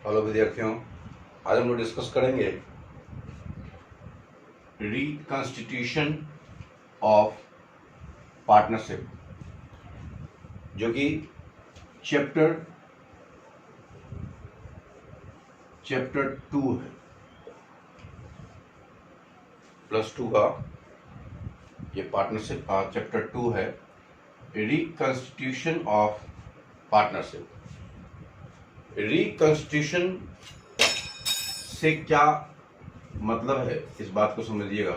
Hello विद्यार्थियों, आज हम लोग डिस्कस करेंगे रिकॉन्स्टिट्यूशन ऑफ पार्टनरशिप, जो कि चैप्टर 2 है, +2 का ये पार्टनरशिप का चैप्टर 2 है। Reconstitution of partnership. रिकॉन्स्टिट्यूशन से क्या मतलब है, इस बात को समझिएगा।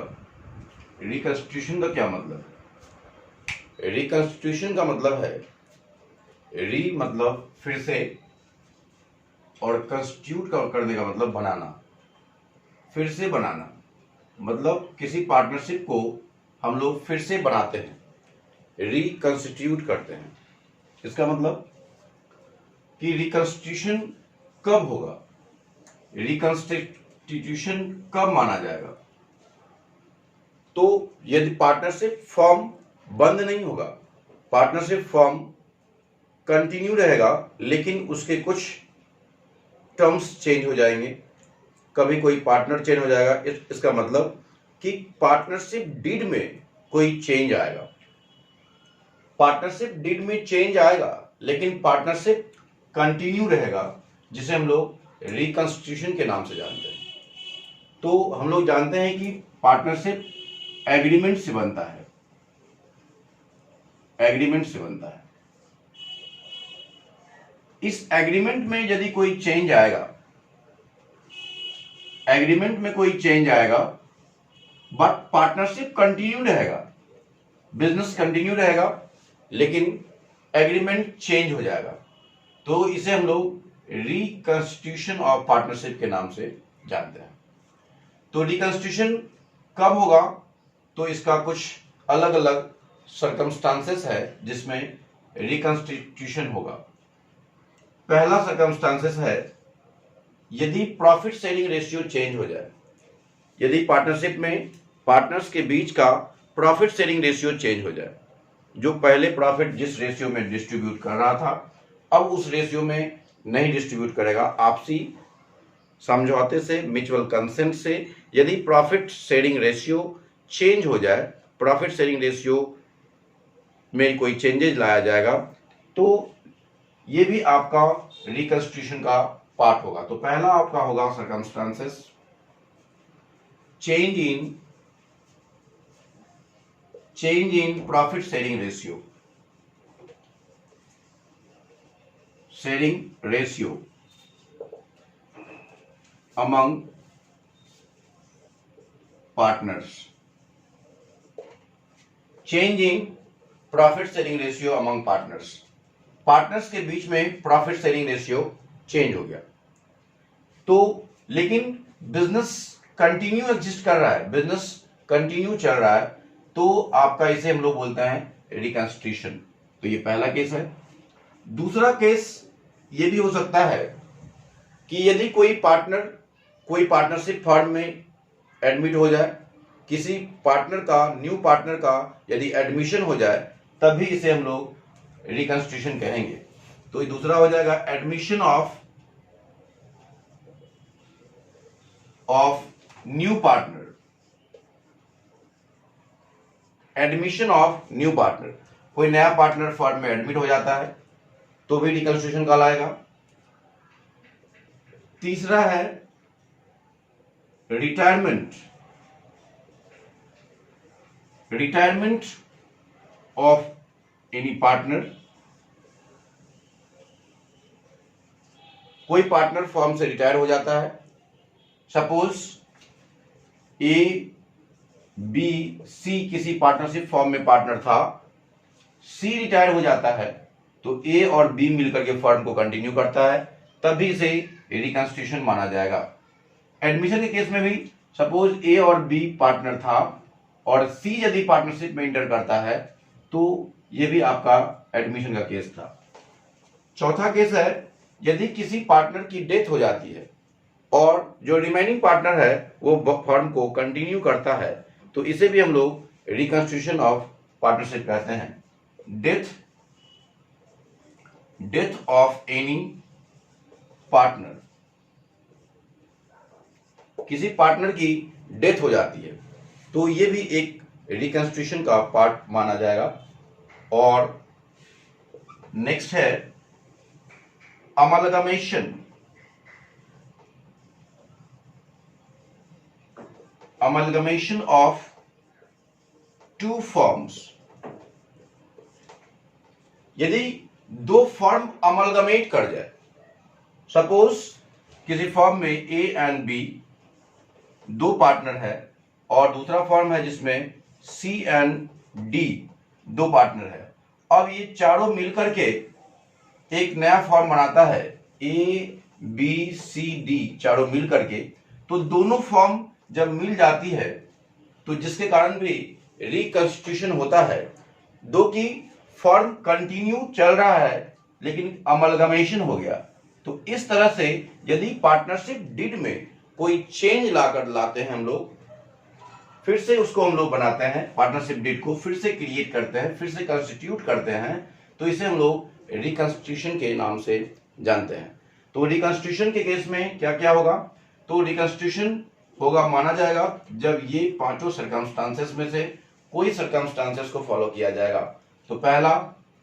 रिकॉन्स्टिट्यूशन का क्या मतलब है? रिकॉन्स्टिट्यूशन का मतलब है, री मतलब फिर से, और कंस्टिट्यूट करने का मतलब बनाना, फिर से बनाना। मतलब किसी पार्टनरशिप को हम लोग फिर से बनाते हैं, रिकंस्टिट्यूट करते हैं। इसका मतलब कि रिकंस्टिट्यूशन कब होगा, रिकंस्टिट्यूशन कब माना जाएगा। तो यदि पार्टनरशिप फॉर्म बंद नहीं होगा, पार्टनरशिप फॉर्म कंटिन्यू रहेगा, लेकिन उसके कुछ टर्म्स चेंज हो जाएंगे, कभी कोई पार्टनर चेंज हो जाएगा। इसका मतलब कि पार्टनरशिप डीड में कोई चेंज आएगा। पार्टनरशिप डीड में चेंज आएगा, लेकिन पार्टनरशिप कंटिन्यू रहेगा, जिसे हम लोग रिकंस्टिट्यूशन के नाम से जानते हैं। तो हम लोग जानते हैं कि पार्टनरशिप एग्रीमेंट से बनता है, एग्रीमेंट से बनता है। इस एग्रीमेंट में यदि कोई चेंज आएगा, एग्रीमेंट में कोई चेंज आएगा, बट पार्टनरशिप कंटिन्यू रहेगा, बिजनेस कंटिन्यू रहेगा, लेकिन एग्रीमेंट चेंज हो जाएगा, तो इसे हम लोग रिकंस्टिट्यूशन ऑफ पार्टनरशिप के नाम से जानते हैं। तो रिकंस्टिट्यूशन कब होगा, तो इसका कुछ अलग अलग सर्कमस्टांसेस है जिसमें रिकंस्टिट्यूशन होगा। पहला सर्कमस्टांसेस है, यदि प्रॉफिट शेयरिंग रेशियो चेंज हो जाए। यदि पार्टनरशिप में पार्टनर्स के बीच का प्रॉफिट शेयरिंग रेशियो चेंज हो जाए, जो पहले प्रॉफिट जिस रेशियो में डिस्ट्रीब्यूट कर रहा था, अब उस रेशियो में नहीं डिस्ट्रीब्यूट करेगा। आपसी समझौते से, म्यूचुअल कंसेंट से यदि प्रॉफिट शेयरिंग रेशियो चेंज हो जाए, प्रॉफिट शेयरिंग रेशियो में कोई चेंजेज लाया जाएगा, तो ये भी आपका रिकंस्टिट्यूशन का पार्ट होगा। तो पहला आपका होगा circumstances, change in profit sharing ratio, among partners, change in profit sharing ratio among partners. Partners के बीच में प्रॉफिट शेयरिंग रेशियो चेंज हो गया, तो लेकिन बिजनेस कंटिन्यू एग्जिस्ट कर रहा है, बिजनेस कंटिन्यू चल रहा है, तो आपका इसे हम लोग बोलते हैं रिकंस्टिट्यूशन। तो ये पहला केस है। दूसरा केस ये भी हो सकता है कि यदि कोई पार्टनरशिप फर्म में एडमिट हो जाए, किसी पार्टनर का, न्यू पार्टनर का यदि एडमिशन हो जाए, तभी इसे हम लोग रिकंस्टिट्यूशन कहेंगे। तो ये दूसरा हो जाएगा, admission of new partner, admission of new partner. कोई नया पार्टनर फर्म में एडमिट हो जाता है, तो भी रिकंस्टिट्यूशन कहलाएगा। तीसरा है रिटायरमेंट ऑफ एनी पार्टनर। कोई पार्टनर फर्म से रिटायर हो जाता है, सपोज ए, बी, सी किसी पार्टनरशिप फर्म में पार्टनर था, सी रिटायर हो जाता है, तो ए और बी मिलकर के फर्म को कंटिन्यू करता है, तभी इसे रिकंस्टिट्यूशन माना जाएगा। एडमिशन के केस में भी सपोज ए और बी पार्टनर था और सी यदि पार्टनरशिप में इंटर करता है, तो ये भी आपका एडमिशन का केस था। चौथा केस है, यदि किसी पार्टनर की डेथ हो जाती है और जो रिमेनिंग पार्टनर है वो फर्म को कंटिन्यू करता है, तो इसे भी हम लोग रिकंस्टिट्यूशन ऑफ पार्टनरशिप कहते हैं। डेथ ऑफ एनी पार्टनर, किसी पार्टनर की डेथ हो जाती है तो ये भी एक रिकंस्ट्रक्शन का पार्ट माना जाएगा। और नेक्स्ट है amalgamation. Amalgamation of two firms. यदि दो फर्म अमलगमेट कर जाए, सपोज किसी फर्म में ए एंड बी दो पार्टनर है और दूसरा फर्म है जिसमें सी एंड डी दो पार्टनर है। अब ये चारों मिलकर के एक नया फर्म बनाता है, ए बी सी डी चारों मिल करके। तो दोनों फर्म जब मिल जाती है तो जिसके कारण भी रिकंस्टिट्यूशन होता है, दो की फर्म कंटिन्यू चल रहा है लेकिन अमलगमेशन हो गया। तो इस तरह से यदि पार्टनरशिप डीड में कोई चेंज लाते हैं हम लोग, फिर से उसको हम लोग बनाते हैं, पार्टनरशिप डीड को फिर से क्रिएट करते हैं, फिर से कंस्टिट्यूट करते हैं, तो इसे हम लोग रिकंस्टिट्यूशन के नाम से जानते हैं। तो रिकंस्टिट्यूशन के केस में क्या क्या होगा? तो रिकंस्टिट्यूशन होगा माना जाएगा जब ये पांचों सर्कमस्टांसेस में से कोई सर्कमस्टांसेस को फॉलो किया जाएगा। तो पहला,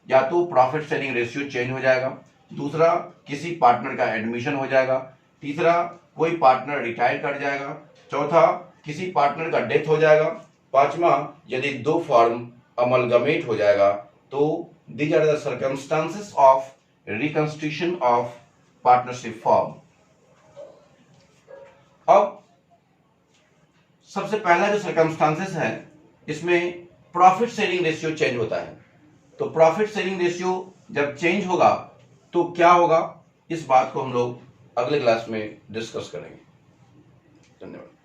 या तो प्रॉफिट शेयरिंग रेशियो चेंज हो जाएगा, दूसरा किसी पार्टनर का एडमिशन हो जाएगा, तीसरा कोई पार्टनर रिटायर कर जाएगा, चौथा किसी पार्टनर का डेथ हो जाएगा, पांचवा यदि दो फर्म अमलगमेट हो जाएगा। तो these are the circumstances of reconstitution of partnership firm. अब सबसे पहला जो सर्कमस्टांसेस है इसमें प्रॉफिट शेयरिंग रेशियो चेंज होता है। तो प्रॉफिट शेयरिंग रेशियो जब चेंज होगा तो क्या होगा, इस बात को हम लोग अगले क्लास में डिस्कस करेंगे। धन्यवाद।